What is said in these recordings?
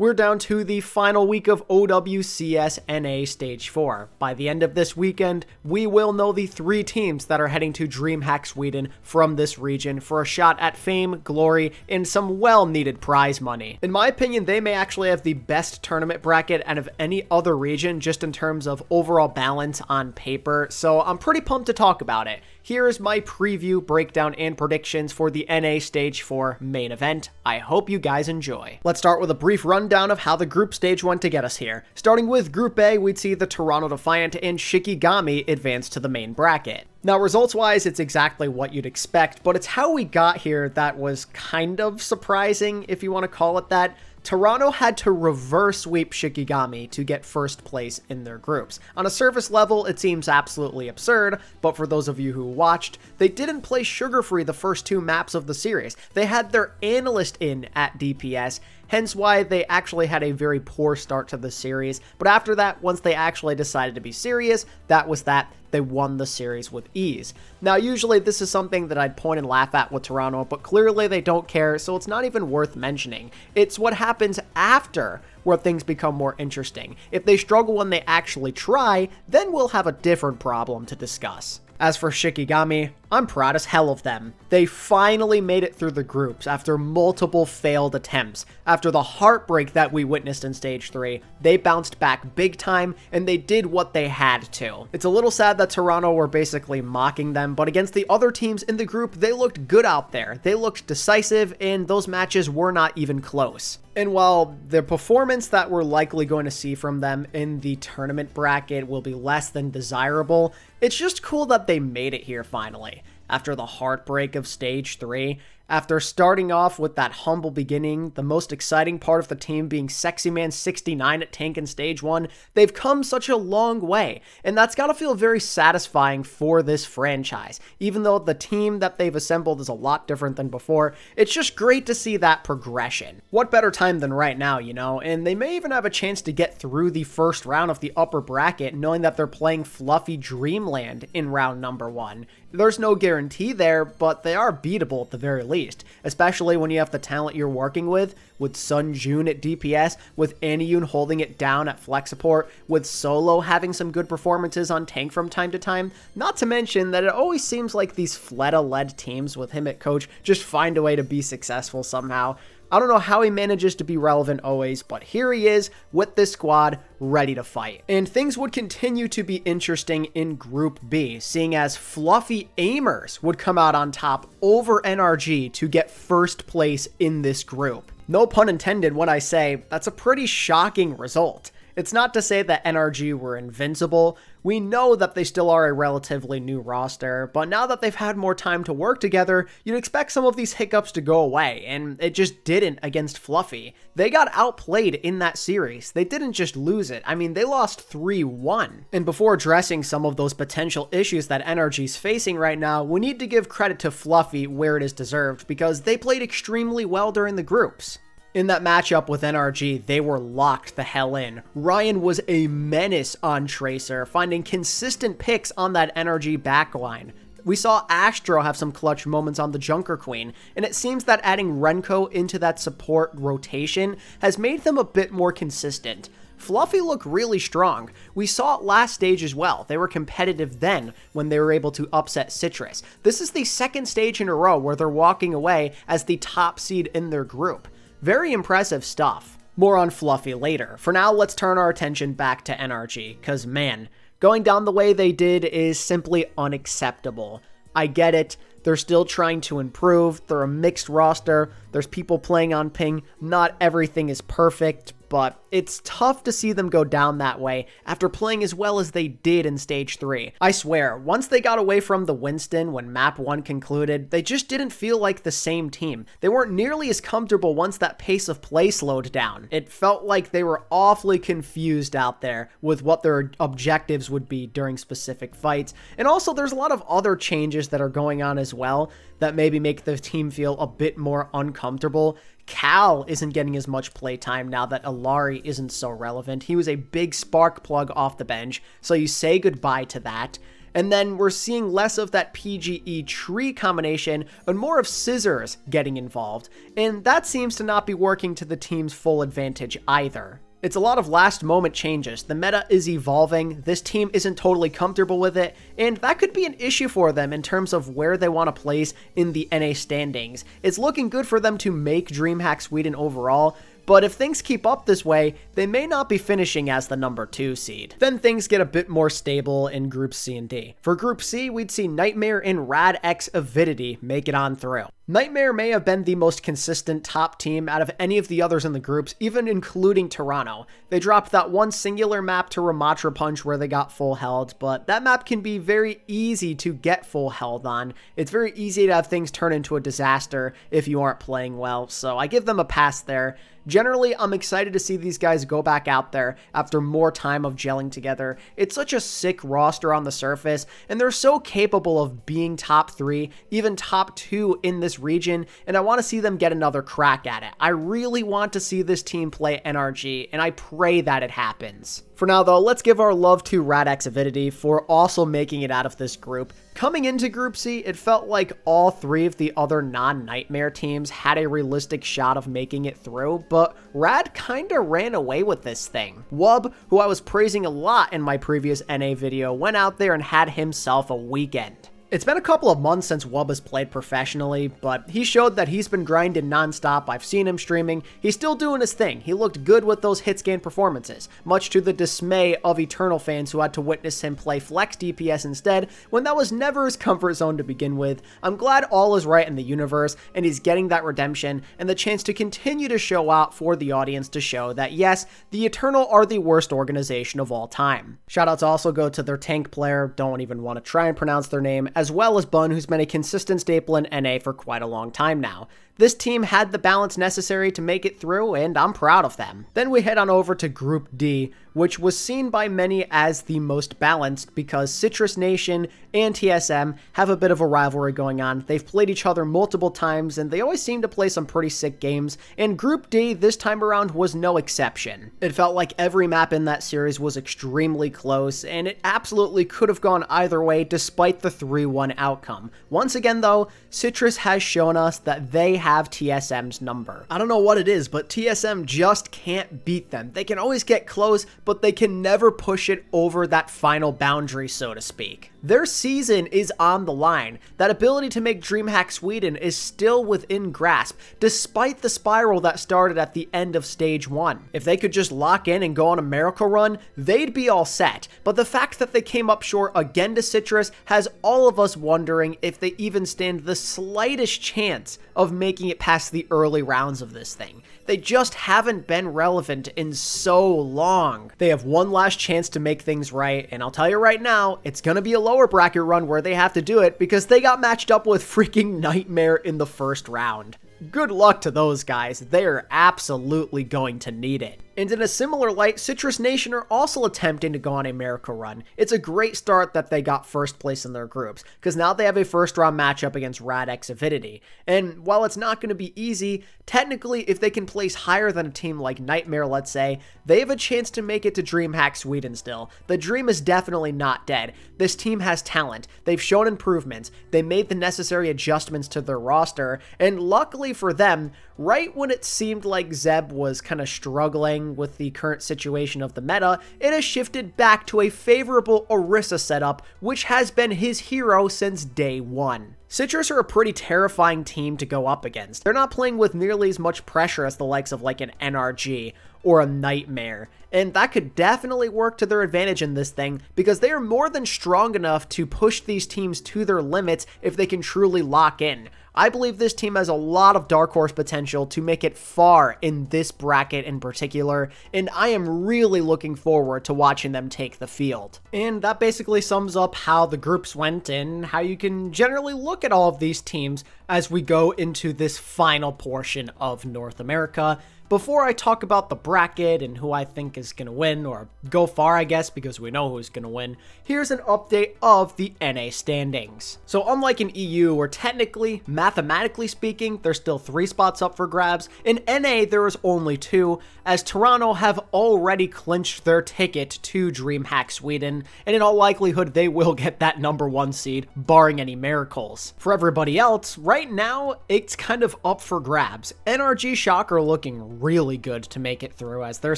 we're down to the final week of OWCS NA Stage 4. By the end of this weekend, we will know the 3 teams that are heading to Dreamhack Sweden from this region for a shot at fame, glory, and some well-needed prize money. In my opinion, they may actually have the best tournament bracket out of any other region just in terms of overall balance on paper, so I'm pretty pumped to talk about it. Here is my preview, breakdown, and predictions for the NA Stage 4 main event. I hope you guys enjoy. Let's start with a brief rundown of how the group stage went to get us here. Starting with Group A, we'd see the Toronto Defiant and Shikigami advance to the main bracket. Now, results-wise, it's exactly what you'd expect, but it's how we got here that was kind of surprising, if you want to call it that. Toronto had to reverse sweep Shikigami to get first place in their groups. On a surface level, it seems absolutely absurd, but for those of you who watched, they didn't play sugar-free the first 2 maps of the series. They had their analyst in at DPS, hence why they actually had a very poor start to the series, but after that, once they actually decided to be serious, that was that. They won the series with ease. Now, usually this is something that I'd point and laugh at with Toronto, but clearly they don't care, so it's not even worth mentioning. It's what happens after where things become more interesting. If they struggle when they actually try, then we'll have a different problem to discuss. As for Shikigami, I'm proud as hell of them. They finally made it through the groups after multiple failed attempts. After the heartbreak that we witnessed in Stage 3, they bounced back big time and they did what they had to. It's a little sad that Toronto were basically mocking them, but against the other teams in the group, they looked good out there. They looked decisive and those matches were not even close. And while the performance that we're likely going to see from them in the tournament bracket will be less than desirable, it's just cool that they made it here finally. After the heartbreak of Stage 3, after starting off with that humble beginning, the most exciting part of the team being Sexy Man 69 at tank in Stage 1, they've come such a long way, and that's gotta feel very satisfying for this franchise. Even though the team that they've assembled is a lot different than before, it's just great to see that progression. What better time than right now, you know? And they may even have a chance to get through the first round of the upper bracket, knowing that they're playing fluffy Dreamland in round number 1. There's no guarantee there, but they are beatable at the very least, especially when you have the talent you're working with Sun Jun at DPS, with Anyun holding it down at flex support, with Solo having some good performances on tank from time to time, not to mention that it always seems like these Fleta-led teams with him at coach just find a way to be successful somehow. I don't know how he manages to be relevant always, but here he is with this squad ready to fight. And things would continue to be interesting in Group B, seeing as Fluffy Aimers would come out on top over NRG to get first place in this group. No pun intended when I say that's a pretty shocking result. It's not to say that NRG were invincible. We know that they still are a relatively new roster, but now that they've had more time to work together, you'd expect some of these hiccups to go away, and it just didn't against Fluffy. They got outplayed in that series. They didn't just lose it. I mean, they lost 3-1. And before addressing some of those potential issues that NRG's facing right now, we need to give credit to Fluffy where it is deserved, because they played extremely well during the groups. In that matchup with NRG, they were locked the hell in. Ryan was a menace on Tracer, finding consistent picks on that NRG backline. We saw Astro have some clutch moments on the Junker Queen, and it seems that adding Renko into that support rotation has made them a bit more consistent. Fluffy look really strong. We saw it last stage as well. They were competitive then when they were able to upset Citrus. This is the second stage in a row where they're walking away as the top seed in their group. Very impressive stuff. More on Fluffy later. For now, let's turn our attention back to NRG, cause man, going down the way they did is simply unacceptable. I get it, they're still trying to improve, they're a mixed roster, there's people playing on ping, not everything is perfect, but it's tough to see them go down that way after playing as well as they did in Stage 3. I swear, once they got away from the Winston when Map 1 concluded, they just didn't feel like the same team. They weren't nearly as comfortable once that pace of play slowed down. It felt like they were awfully confused out there with what their objectives would be during specific fights. And also, there's a lot of other changes that are going on as well that maybe make the team feel a bit more uncomfortable. Cal isn't getting as much playtime now that Alari isn't so relevant. He was a big spark plug off the bench, so you say goodbye to that. And then we're seeing less of that PGE tree combination and more of scissors getting involved, and that seems to not be working to the team's full advantage either. It's a lot of last moment changes. The meta is evolving, this team isn't totally comfortable with it, and that could be an issue for them in terms of where they want to place in the NA standings. It's looking good for them to make Dreamhack Sweden overall, but if things keep up this way, they may not be finishing as the number 2 seed. Then things get a bit more stable in Group C and D. For Group C, we'd see Nightmare and alexyOWL make it on through. Nightmare may have been the most consistent top team out of any of the others in the groups, even including Toronto. They dropped that one singular map to Ramatra Punch where they got full held, but that map can be very easy to get full held on. It's very easy to have things turn into a disaster if you aren't playing well, so I give them a pass there. Generally, I'm excited to see these guys go back out there after more time of gelling together. It's such a sick roster on the surface, and they're so capable of being top 3, even top 2 in this region, and I want to see them get another crack at it. I really want to see this team play NRG, and I pray that it happens. For now though, let's give our love to alexyOWL for also making it out of this group. Coming into Group C, it felt like all 3 of the other non-Nightmare teams had a realistic shot of making it through, but Rad kinda ran away with this thing. Wub, who I was praising a lot in my previous NA video, went out there and had himself a weekend. It's been a couple of months since Wub has played professionally, but he showed that he's been grinding nonstop. I've seen him streaming. He's still doing his thing. He looked good with those hitscan performances, much to the dismay of Eternal fans who had to witness him play flex DPS instead, when that was never his comfort zone to begin with. I'm glad all is right in the universe, and he's getting that redemption and the chance to continue to show out for the audience to show that yes, the Eternal are the worst organization of all time. Shoutouts also go to their tank player, don't even want to try and pronounce their name, as well as Bun, who's been a consistent staple in NA for quite a long time now. This team had the balance necessary to make it through, and I'm proud of them. Then we head on over to Group D, which was seen by many as the most balanced because Citrus Nation and TSM have a bit of a rivalry going on. They've played each other multiple times, and they always seem to play some pretty sick games, and Group D this time around was no exception. It felt like every map in that series was extremely close, and it absolutely could have gone either way despite the 3-1 outcome. Once again though, Citrus has shown us that they have TSM's number. I don't know what it is, but TSM just can't beat them. They can always get close, but they can never push it over that final boundary, so to speak. Their season is on the line. That ability to make Dreamhack Sweden is still within grasp, despite the spiral that started at the end of Stage 1. If they could just lock in and go on a miracle run, they'd be all set. But the fact that they came up short again to Citrus has all of us wondering if they even stand the slightest chance of making it past the early rounds of this thing. They just haven't been relevant in so long. They have one last chance to make things right, and I'll tell you right now, it's gonna be a lower bracket run where they have to do it because they got matched up with freaking Nightmare in the first round. Good luck to those guys. They're absolutely going to need it. And in a similar light, Citrus Nation are also attempting to go on a miracle run. It's a great start that they got first place in their groups, because now they have a first round matchup against alexyOWL. And while it's not going to be easy, technically if they can place higher than a team like Nightmare, let's say, they have a chance to make it to Dreamhack Sweden still. The dream is definitely not dead. This team has talent. They've shown improvements. They made the necessary adjustments to their roster, and luckily for them, right when it seemed like Zeb was kind of struggling with the current situation of the meta, it has shifted back to a favorable Orisa setup, which has been his hero since day one. Citrus are a pretty terrifying team to go up against. They're not playing with nearly as much pressure as the likes of like an NRG or a Nightmare, and that could definitely work to their advantage in this thing because they are more than strong enough to push these teams to their limits if they can truly lock in. I believe this team has a lot of dark horse potential to make it far in this bracket in particular, and I am really looking forward to watching them take the field. And that basically sums up how the groups went and how you can generally look at all of these teams as we go into this final portion of North America. before I talk about the bracket and who I think is going to win, or go far I guess because we know who's going to win, here's an update of the NA standings. So unlike in EU where technically, mathematically speaking, there's still 3 spots up for grabs, in NA there is only 2, as Toronto have already clinched their ticket to Dreamhack Sweden, and in all likelihood they will get that number 1 seed, barring any miracles. For everybody else, right now, it's kind of up for grabs. NRG Shock are looking really good to make it through, as they're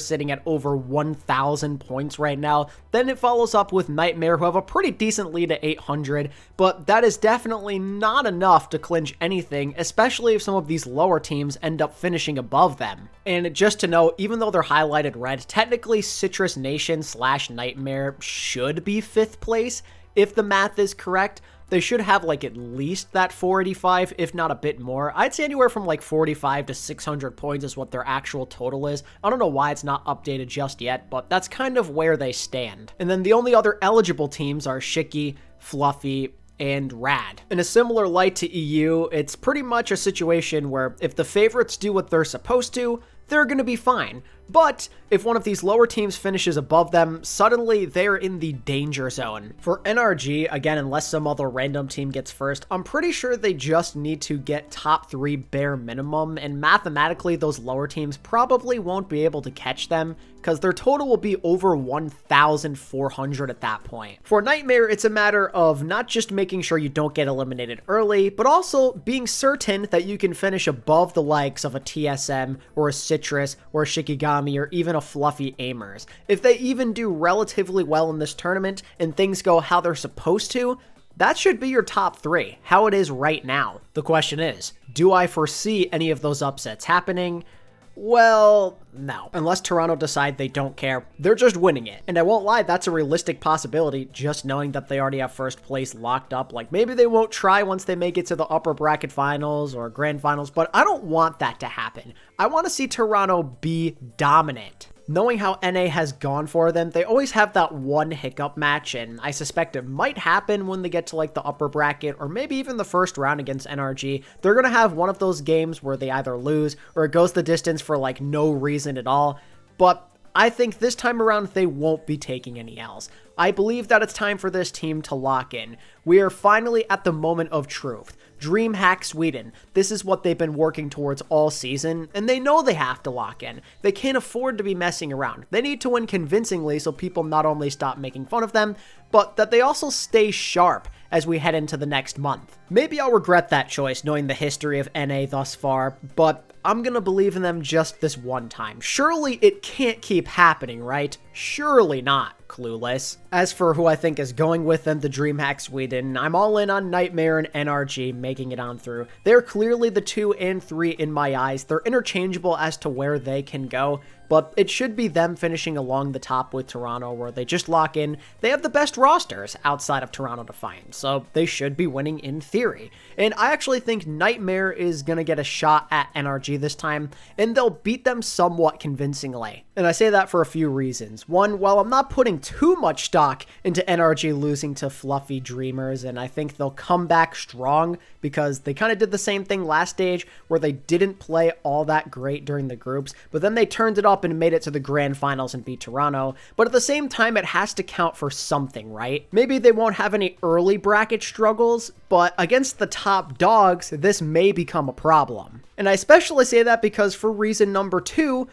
sitting at over 1,000 points right now. Then it follows up with Nightmare, who have a pretty decent lead at 800, but that is definitely not enough to clinch anything, especially if some of these lower teams end up finishing above them. And just to note, even though they're highlighted red, technically Citrus Nation / Nightmare should be 5th place. If the math is correct, they should have like at least that 485, if not a bit more. I'd say anywhere from like 45 to 600 points is what their actual total is. I don't know why it's not updated just yet, but that's kind of where they stand. And then the only other eligible teams are Shiki, Fluffy, and Rad. In a similar light to EU, it's pretty much a situation where if the favorites do what they're supposed to, they're going to be fine. But if one of these lower teams finishes above them, suddenly they're in the danger zone. For NRG, again, unless some other random team gets first, I'm pretty sure they just need to get top 3 bare minimum, and mathematically those lower teams probably won't be able to catch them, because their total will be over 1,400 at that point. For Nightmare, it's a matter of not just making sure you don't get eliminated early, but also being certain that you can finish above the likes of a TSM, or a Citrus, or a Shikigami, or even a Fluffy Aimers. If they even do relatively well in this tournament and things go how they're supposed to, that should be your top 3, how it is right now. The question is, do I foresee any of those upsets happening? Well, no. Unless Toronto decide they don't care, they're just winning it. And I won't lie, that's a realistic possibility, just knowing that they already have 1st place locked up. Like, maybe they won't try once they make it to the upper bracket finals or grand finals, but I don't want that to happen. I want to see Toronto be dominant. Knowing how NA has gone for them, they always have that one hiccup match, and I suspect it might happen when they get to like the upper bracket or maybe even the 1st round against NRG. They're going to have one of those games where they either lose or it goes the distance for like no reason at all, but I think this time around they won't be taking any L's. I believe that it's time for this team to lock in. We are finally at the moment of truth. Dreamhack Sweden. This is what they've been working towards all season, and they know they have to lock in. They can't afford to be messing around. They need to win convincingly so people not only stop making fun of them, but that they also stay sharp as we head into the next month. Maybe I'll regret that choice knowing the history of NA thus far, but I'm gonna believe in them just this one time. Surely it can't keep happening, right? Surely not. Clueless. As for who I think is going with them to Dreamhack Sweden, I'm all in on Nightmare and NRG making it on through. They're clearly the 2 and 3 in my eyes. They're interchangeable as to where they can go, but it should be them finishing along the top with Toronto, where they just lock in. They have the best rosters outside of Toronto to find, so they should be winning in theory. And I actually think Nightmare is going to get a shot at NRG this time, and they'll beat them somewhat convincingly. And I say that for a few reasons. One, while I'm not putting too much stock into NRG losing to Fluffy Dreamers, and I think they'll come back strong because they kind of did the same thing last stage where they didn't play all that great during the groups, but then they turned it up and made it to the grand finals and beat Toronto. But at the same time, it has to count for something, right? Maybe they won't have any early bracket struggles, but against the top dogs, this may become a problem. And I especially say that because for reason number 2,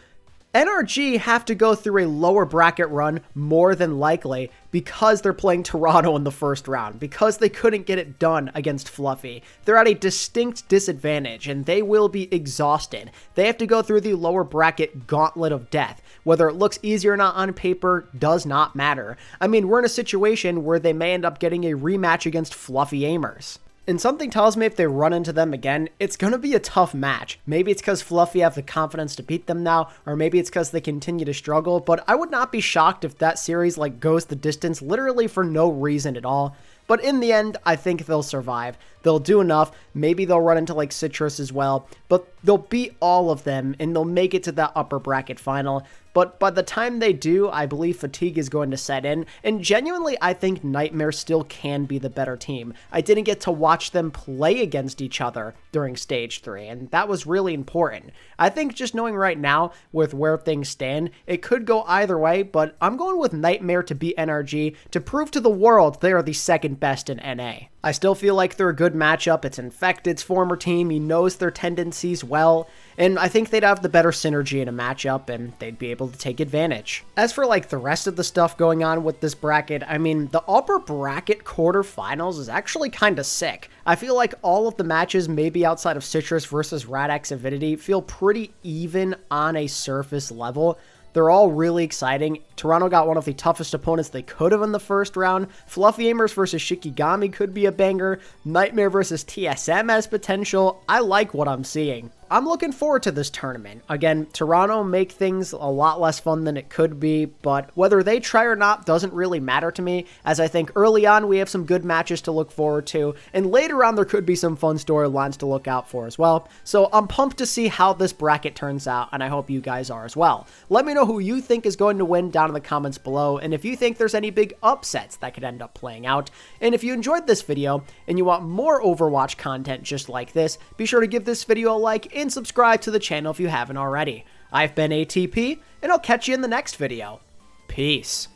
NRG have to go through a lower bracket run more than likely because they're playing Toronto in the 1st round, because they couldn't get it done against Fluffy. They're at a distinct disadvantage and they will be exhausted. They have to go through the lower bracket gauntlet of death. Whether it looks easier or not on paper does not matter. I mean, we're in a situation where they may end up getting a rematch against Fluffy Aimers. And something tells me if they run into them again, it's going to be a tough match. Maybe it's because Fluffy have the confidence to beat them now, or maybe it's because they continue to struggle, but I would not be shocked if that series like goes the distance literally for no reason at all. but in the end, I think they'll survive. They'll do enough. Maybe they'll run into like Citrus as well, but they'll beat all of them and they'll make it to that upper bracket final. But by the time they do, I believe fatigue is going to set in, and genuinely, I think Nightmare still can be the better team. I didn't get to watch them play against each other during Stage 3, and that was really important. I think just knowing right now with where things stand, it could go either way, but I'm going with Nightmare to beat NRG to prove to the world they are the second best in NA. I still feel like they're a good matchup. It's Infected's former team. He knows their tendencies well, and I think they'd have the better synergy in a matchup, and they'd be able to take advantage. As for like the rest of the stuff going on with this bracket, I mean, the upper bracket quarterfinals is actually kind of sick. I feel like all of the matches, maybe outside of Citrus versus Radx Avidity, feel pretty even on a surface level. They're all really exciting. Toronto got one of the toughest opponents they could have in the first round. Fluffy Aimers versus Shikigami could be a banger. Nightmare versus TSM has potential. I like what I'm seeing. I'm looking forward to this tournament. Again, Toronto make things a lot less fun than it could be, but whether they try or not doesn't really matter to me, as I think early on we have some good matches to look forward to, and later on there could be some fun storylines to look out for as well. So I'm pumped to see how this bracket turns out, and I hope you guys are as well. Let me know who you think is going to win down in the comments below, and if you think there's any big upsets that could end up playing out. And if you enjoyed this video and you want more Overwatch content just like this, be sure to give this video a like and subscribe to the channel if you haven't already. I've been ATP, and I'll catch you in the next video. Peace.